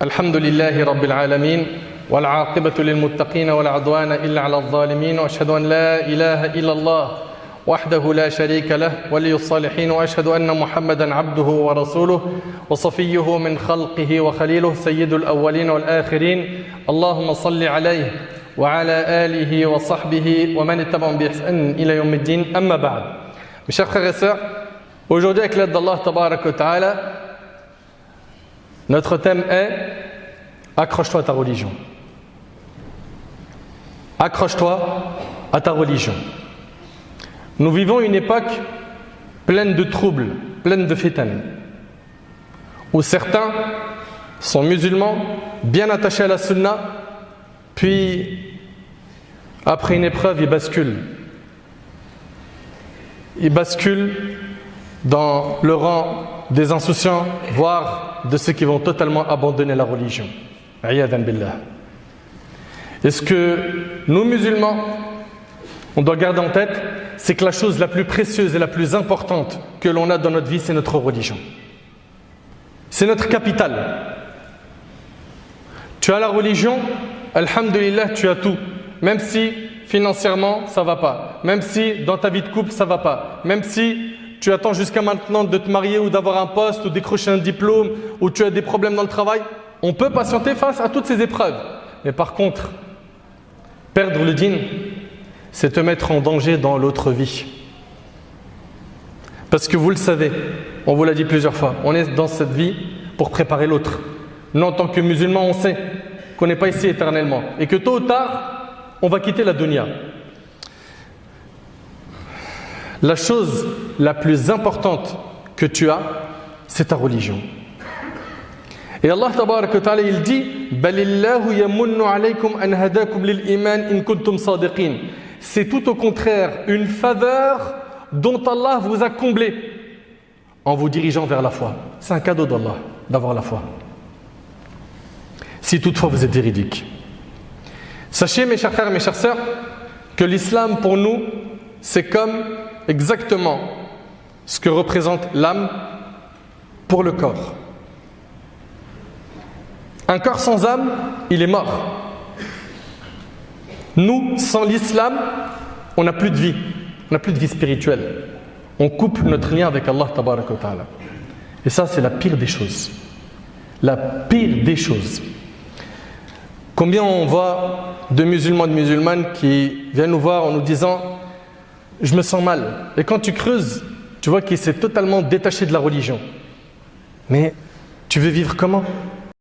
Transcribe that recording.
الحمد لله رب العالمين والعاقبة للمتقين ولا عدوان إلا على الظالمين وأشهد أن لا إله إلا الله وحده لا شريك له ولي الصالحين وأشهد أن محمدا عبده ورسوله وصفيه من خلقه وخليله سيد الأولين والآخرين اللهم صل عليه وعلى آله وصحبه ومن اتبعهم بإحسان إلى يوم الدين أما بعد. Mes chers frères et sœurs, aujourd'hui avec l'aide d'Allah Tabarak wa Ta'ala, notre thème est accroche-toi à ta religion. Accroche-toi à ta religion. Nous vivons une époque pleine de troubles, pleine de fitan, où certains sont musulmans, bien attachés à la sunna, puis après une épreuve, ils basculent. Ils basculent dans le rang des insouciants, voire de ceux qui vont totalement abandonner la religion. Iyadhan billah. Et ce que nous musulmans, on doit garder en tête, c'est que la chose la plus précieuse et la plus importante que l'on a dans notre vie, c'est notre religion. C'est notre capital. Tu as la religion, alhamdulillah, tu as tout. Même si financièrement, ça ne va pas. Même si dans ta vie de couple, ça ne va pas. Même si tu attends jusqu'à maintenant de te marier ou d'avoir un poste ou décrocher un diplôme ou tu as des problèmes dans le travail, on peut patienter face à toutes ces épreuves. Mais par contre, perdre le dîn, c'est te mettre en danger dans l'autre vie. Parce que vous le savez, on vous l'a dit plusieurs fois, on est dans cette vie pour préparer l'autre. Nous, en tant que musulmans, on sait qu'on n'est pas ici éternellement et que tôt ou tard, on va quitter la dunya. La chose la plus importante que tu as, c'est ta religion. Et Allah Tabarak wa Ta'ala, il dit Balillahu yamunnu alaykum an hadakum lil iman in kuntum sadiqin. C'est tout au contraire une faveur dont Allah vous a comblé en vous dirigeant vers la foi. C'est un cadeau d'Allah d'avoir la foi. Si toutefois vous êtes véridique. Sachez, mes chers frères et mes chères sœurs, que l'islam pour nous, c'est comme exactement ce que représente l'âme pour le corps. Un corps sans âme, il est mort. Nous, sans l'islam, on n'a plus de vie. On n'a plus de vie spirituelle. On coupe notre lien avec Allah Tabarak wa Ta'ala. Et ça, c'est la pire des choses. La pire des choses. Combien on voit de musulmans et de musulmanes qui viennent nous voir en nous disant « Je me sens mal ». Et quand tu creuses, tu vois qu'il s'est totalement détaché de la religion. Mais tu veux vivre comment ?